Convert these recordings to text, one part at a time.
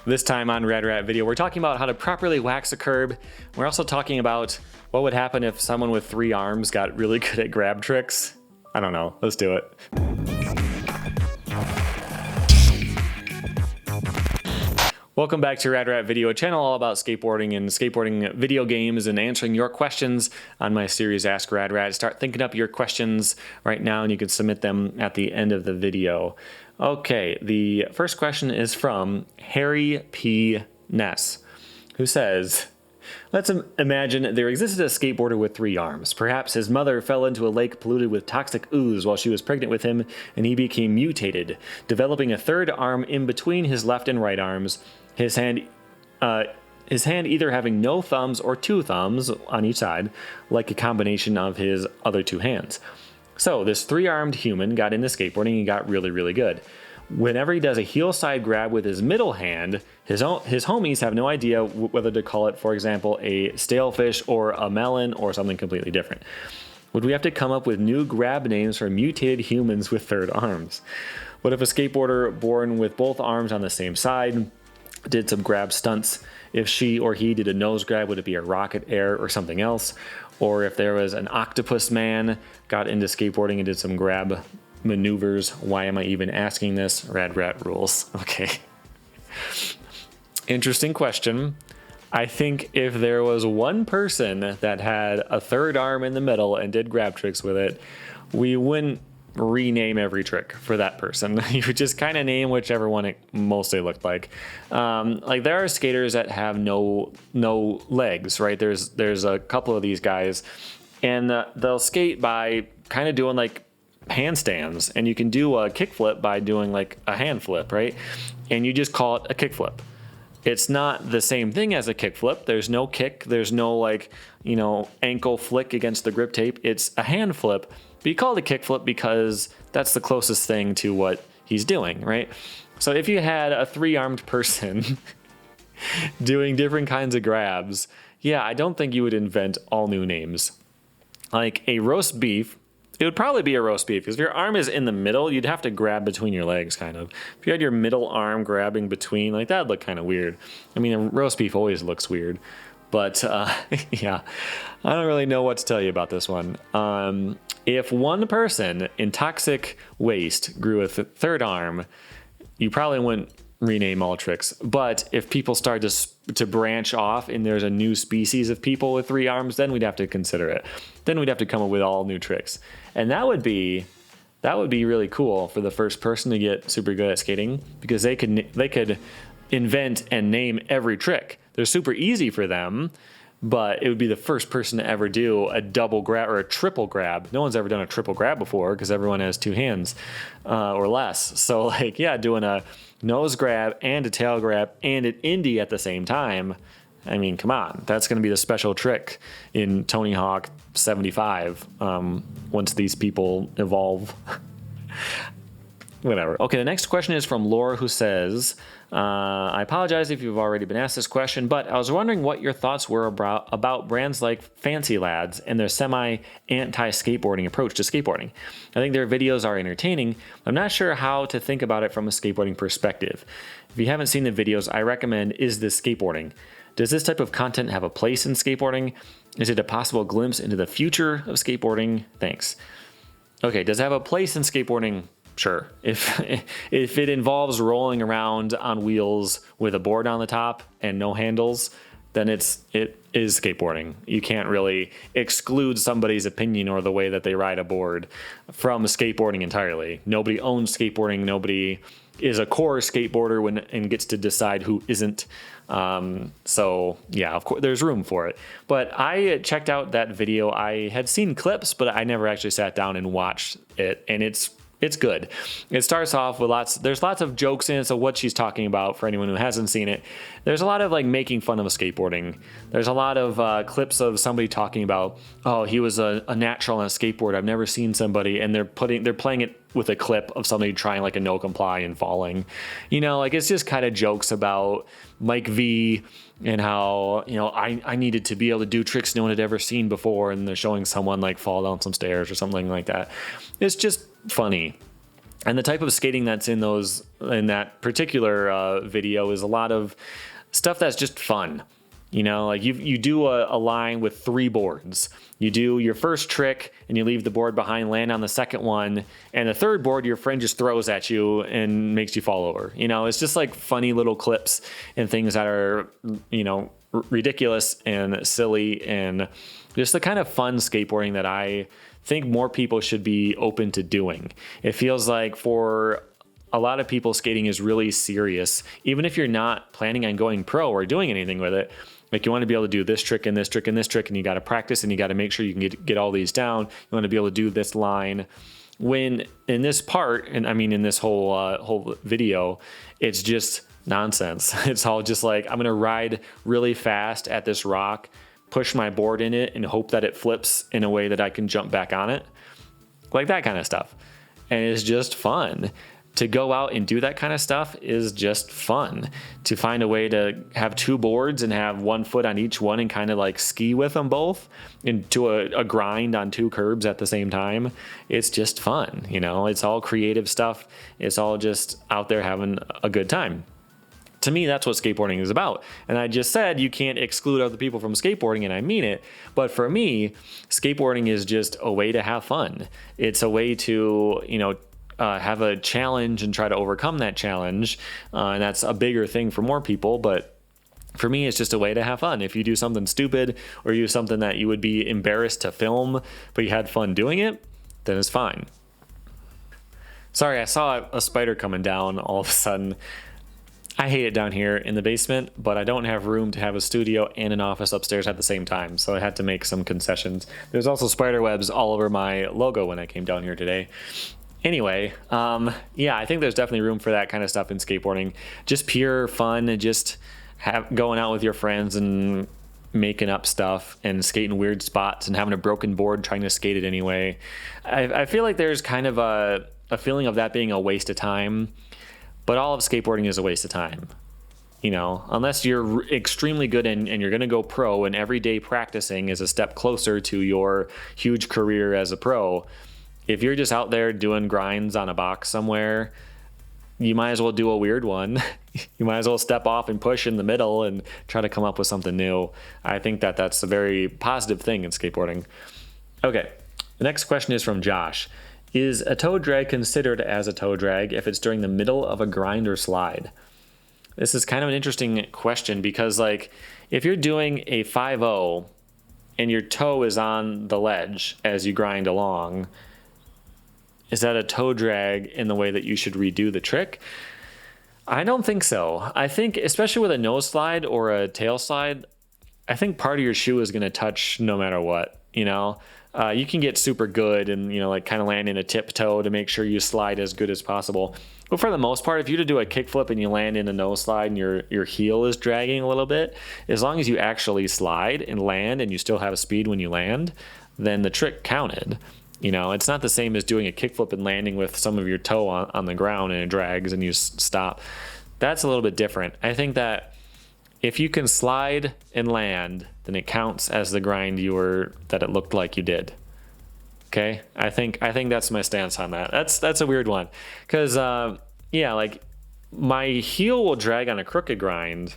This time on Rad Rat Video, we're talking about how to properly wax a curb. We're also talking about what would happen if someone with 3 arms got really good at grab tricks. I don't know. Let's do it. Welcome back to Rad Rat Video, a channel all about skateboarding and skateboarding video games and answering your questions on my series Ask Rad Rat. Start thinking up your questions right now and you can submit them at the end of the video. Okay, the first question is from Harry P. Ness, who says, let's imagine there existed a skateboarder with 3 arms. Perhaps his mother fell into a lake polluted with toxic ooze while she was pregnant with him, and he became mutated, developing a 3rd arm in between his left and right arms, his hand either having no thumbs or 2 thumbs on each side, like a combination of his other 2 hands. So this 3-armed human got into skateboarding and got really, really good. Whenever he does a heel side grab with his middle hand, his homies have no idea whether to call it, for example, a stale fish or a melon or something completely different. Would we have to come up with new grab names for mutated humans with 3rd arms? What if a skateboarder born with both arms on the same side did some grab stunts? If she or he did a nose grab, would it be a rocket air or something else? Or if there was an octopus man, got into skateboarding and did some grab maneuvers. Why am I even asking this? Rad Rat rules. Okay. Interesting question. I think if there was one person that had a 3rd arm in the middle and did grab tricks with it, we wouldn't rename every trick for that person. You would just kind of name whichever one it mostly looked like. Like there are skaters that have no legs, right? There's a couple of these guys, and they'll skate by kind of doing like handstands, and you can do a kickflip by doing like a hand flip, right? And you just call it a kickflip. It's not the same thing as a kickflip. There's no kick. There's no ankle flick against the grip tape. It's a hand flip. But you call it a kickflip because that's the closest thing to what he's doing, right? So if you had a 3-armed person doing different kinds of grabs, yeah, I don't think you would invent all new names. Like a roast beef, it would probably be a roast beef because if your arm is in the middle, you'd have to grab between your legs, kind of. If you had your middle arm grabbing between, like that'd look kind of weird. I mean, a roast beef always looks weird. But yeah, I don't really know what to tell you about this one. If one person in toxic waste grew a 3rd arm, you probably wouldn't rename all tricks. But if people start to branch off and there's a new species of people with 3 arms, then we'd have to consider it. Then we'd have to come up with all new tricks. And that would be really cool for the first person to get super good at skating, because they could invent and name every trick. They're super easy for them, but it would be the first person to ever do a double grab or a triple grab. No one's ever done a triple grab before because everyone has 2 hands or less. So like, yeah, doing a nose grab and a tail grab and an indie at the same time. I mean, come on, that's going to be the special trick in Tony Hawk 75 once these people evolve. Whatever. Okay, the next question is from Laura, who says, I apologize if you've already been asked this question, but I was wondering what your thoughts were about brands like Fancy Lads and their semi-anti-skateboarding approach to skateboarding. I think their videos are entertaining. I'm not sure how to think about it from a skateboarding perspective. If you haven't seen the videos, I recommend Is This Skateboarding? Does this type of content have a place in skateboarding? Is it a possible glimpse into the future of skateboarding? Thanks. Okay, does it have a place in skateboarding? Sure. If it involves rolling around on wheels with a board on the top and no handles, then it is skateboarding. You can't really exclude somebody's opinion or the way that they ride a board from skateboarding entirely. Nobody owns skateboarding. Nobody is a core skateboarder and gets to decide who isn't. So yeah, of course there's room for it. But I checked out that video. I had seen clips, but I never actually sat down and watched it. And it's good. It starts off with there's lots of jokes in it. So what she's talking about, for anyone who hasn't seen it, there's a lot of like making fun of skateboarding. There's a lot of clips of somebody talking about, oh, he was a natural on a skateboard. I've never seen somebody, and they're playing it with a clip of somebody trying like a no comply and falling. Like it's just kind of jokes about Mike V and how, I needed to be able to do tricks no one had ever seen before, and they're showing someone like fall down some stairs or something like that. It's just funny. And the type of skating that's in that particular video is a lot of stuff that's just fun. Like you do a line with 3 boards. You do your first trick and you leave the board behind, land on the second one, and the third board your friend just throws at you and makes you fall over. It's just like funny little clips and things that are, ridiculous and silly, and just the kind of fun skateboarding that I think more people should be open to doing. It feels like for a lot of people, skating is really serious, even if you're not planning on going pro or doing anything with it. Like you want to be able to do this trick and this trick and this trick, and you got to practice and you got to make sure you can get all these down. You want to be able to do this line. When in this part, and I mean in this whole video, it's just nonsense. It's all just like, I'm going to ride really fast at this rock, push my board in it, and hope that it flips in a way that I can jump back on it. Like that kind of stuff. And it's just fun. To go out and do that kind of stuff is just fun. To find a way to have 2 boards and have 1 foot on each one and kind of like ski with them both into a grind on 2 curbs at the same time. It's just fun. It's all creative stuff. It's all just out there having a good time. To me, that's what skateboarding is about. And I just said you can't exclude other people from skateboarding, and I mean it. But for me, skateboarding is just a way to have fun. It's a way to, have a challenge and try to overcome that challenge. And that's a bigger thing for more people. But for me, it's just a way to have fun. If you do something stupid or you do something that you would be embarrassed to film, but you had fun doing it, then it's fine. Sorry, I saw a spider coming down all of a sudden. I hate it down here in the basement, but I don't have room to have a studio and an office upstairs at the same time, so I had to make some concessions. There's also spider webs all over my logo when I came down here today. Anyway, I think there's definitely room for that kind of stuff in skateboarding. Just pure fun and just going out with your friends and making up stuff and skating weird spots and having a broken board trying to skate it anyway. I feel like there's kind of a feeling of that being a waste of time, but all of skateboarding is a waste of time. Unless you're extremely good and you're going to go pro, and every day practicing is a step closer to your huge career as a pro. If you're just out there doing grinds on a box somewhere, you might as well do a weird one. You might as well step off and push in the middle and try to come up with something new. I think that that's a very positive thing in skateboarding. Okay, the next question is from Josh. Is a toe drag considered as a toe drag if it's during the middle of a grind or slide? This is kind of an interesting question because, if you're doing a 5-0 and your toe is on the ledge as you grind along, is that a toe drag in the way that you should redo the trick? I don't think so. I think, especially with a nose slide or a tail slide, I think part of your shoe is going to touch no matter what. You can get super good and, kind of land in a tiptoe to make sure you slide as good as possible. But for the most part, if you were to do a kickflip and you land in a nose slide and your heel is dragging a little bit, as long as you actually slide and land and you still have a speed when you land, then the trick counted. It's not the same as doing a kickflip and landing with some of your toe on the ground and it drags and you stop. That's a little bit different. I think that if you can slide and land, then it counts as the grind that it looked like you did. Okay? I think that's my stance on that. That's a weird one. Because, my heel will drag on a crooked grind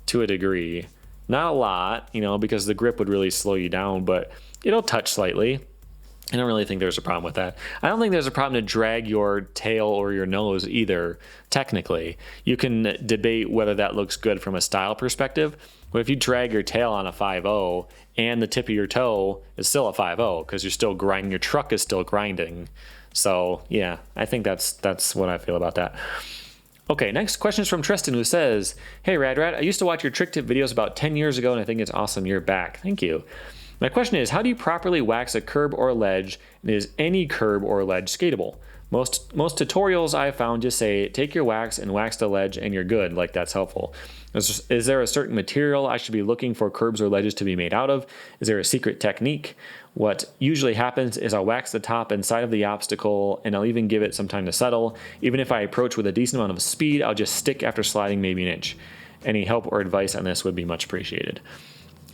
to a degree. Not a lot, because the grip would really slow you down, but it'll touch slightly. I don't really think there's a problem with that. I don't think there's a problem to drag your tail or your nose either, technically. You can debate whether that looks good from a style perspective, but if you drag your tail on a 5-0 and the tip of your toe is still a 5-0 because you're still grinding, your truck is still grinding. So, yeah, I think that's what I feel about that. Okay, next question is from Tristan, who says, "Hey, Rad, I used to watch your trick tip videos about 10 years ago, and I think it's awesome you're back. Thank you. My question is, how do you properly wax a curb or ledge, and is any curb or ledge skatable? Most tutorials I've found just say, take your wax and wax the ledge and you're good, like that's helpful. Is there a certain material I should be looking for curbs or ledges to be made out of? Is there a secret technique? What usually happens is I'll wax the top and side of the obstacle, and I'll even give it some time to settle. Even if I approach with a decent amount of speed, I'll just stick after sliding maybe an inch. Any help or advice on this would be much appreciated."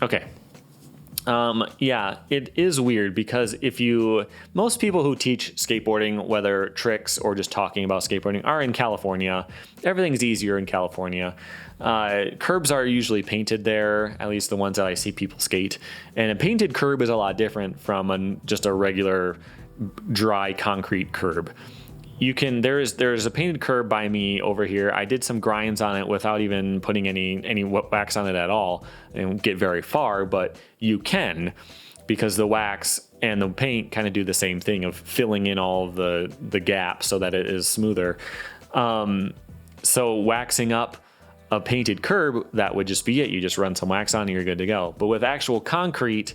Okay. Yeah, it is weird because most people who teach skateboarding, whether tricks or just talking about skateboarding, are in California. Everything's easier in California. Curbs are usually painted there, at least the ones that I see people skate. And a painted curb is a lot different from just a regular dry concrete curb. There's a painted curb by me over here. I did some grinds on it without even putting any wax on it at all, and get very far, but you can, because the wax and the paint kind of do the same thing of filling in all of the gaps so that it is smoother. So waxing up a painted curb, that would just be it. You just run some wax on and you're good to go. But with actual concrete,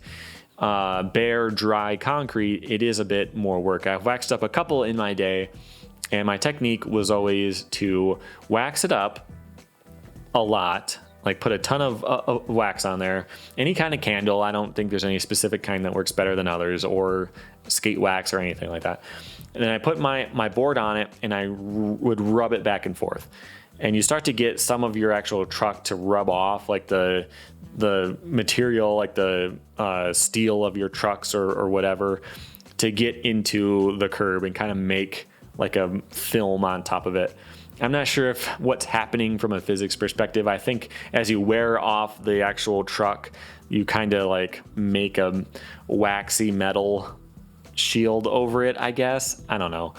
bare, dry concrete, it is a bit more work. I've waxed up a couple in my day, and my technique was always to wax it up a lot, like put a ton of wax on there. Any kind of candle. I don't think there's any specific kind that works better than others, or skate wax or anything like that. And then I put my board on it, and I would rub it back and forth. And you start to get some of your actual truck to rub off, like the material, like the steel of your trucks or whatever, to get into the curb and kind of make like a film on top of it. I'm not sure if what's happening from a physics perspective. I think as you wear off the actual truck, you kind of like make a waxy metal shield over it, I guess. I don't know.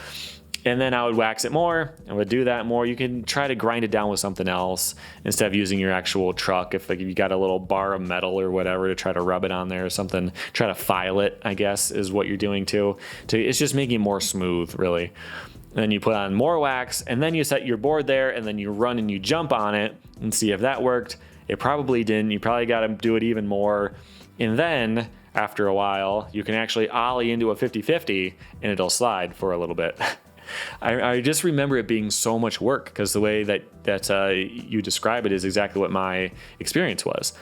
And then I would wax it more. I would do that more. You can try to grind it down with something else instead of using your actual truck. If like you got a little bar of metal or whatever to try to rub it on there or something, try to file it, I guess, is what you're doing too. It's just making it more smooth, really. And then you put on more wax, and then you set your board there, and then you run and you jump on it and see if that worked. It probably didn't. You probably got to do it even more. And then after a while, you can actually ollie into a 50-50 and it'll slide for a little bit. I just remember it being so much work, because the way that you describe it is exactly what my experience was.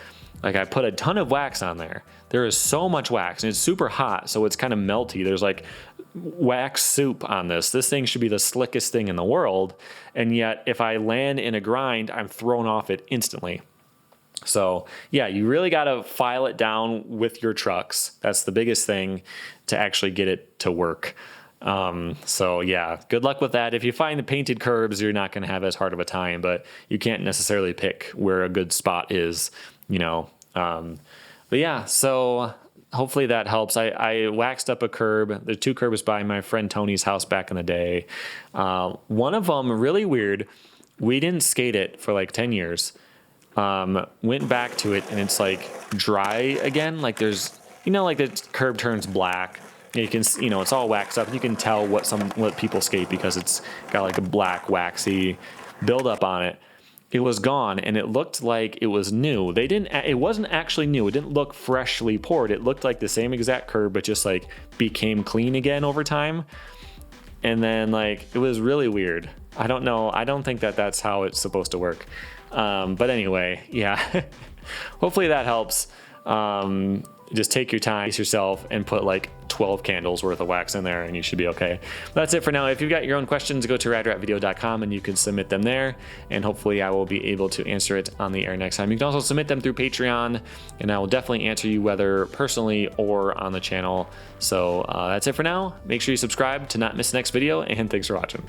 Like, I put a ton of wax on there. There is so much wax, and it's super hot, so it's kind of melty. There's like wax soup on this. This thing should be the slickest thing in the world, and yet if I land in a grind, I'm thrown off it instantly. So yeah, you really got to file it down with your trucks. That's the biggest thing to actually get it to work. So yeah, good luck with that. If you find the painted curbs, you're not going to have as hard of a time, but you can't necessarily pick where a good spot is, you know. But yeah, so hopefully that helps. I waxed up a curb. The two curbs by my friend Tony's house back in the day. One of them, really weird. We didn't skate it for like 10 years. Went back to it, and it's like dry again. Like there's, you know, like the curb turns black. You can, you know, it's all waxed up. You can tell what people skate because it's got like a black waxy buildup on it. It was gone, and it looked like it was new. It wasn't actually new. It didn't look freshly poured. It looked like the same exact curb, but just like became clean again over time. And then like, it was really weird. I don't know. I don't think that's how it's supposed to work. But anyway, yeah, hopefully that helps. Just take your time, pace yourself, and put like 12 candles worth of wax in there, and you should be okay. That's it for now. If you've got your own questions, go to radratvideo.com and you can submit them there, and hopefully I will be able to answer it on the air next time. You can also submit them through Patreon, and I will definitely answer you whether personally or on the channel. So that's it for now. Make sure you subscribe to not miss the next video, and thanks for watching.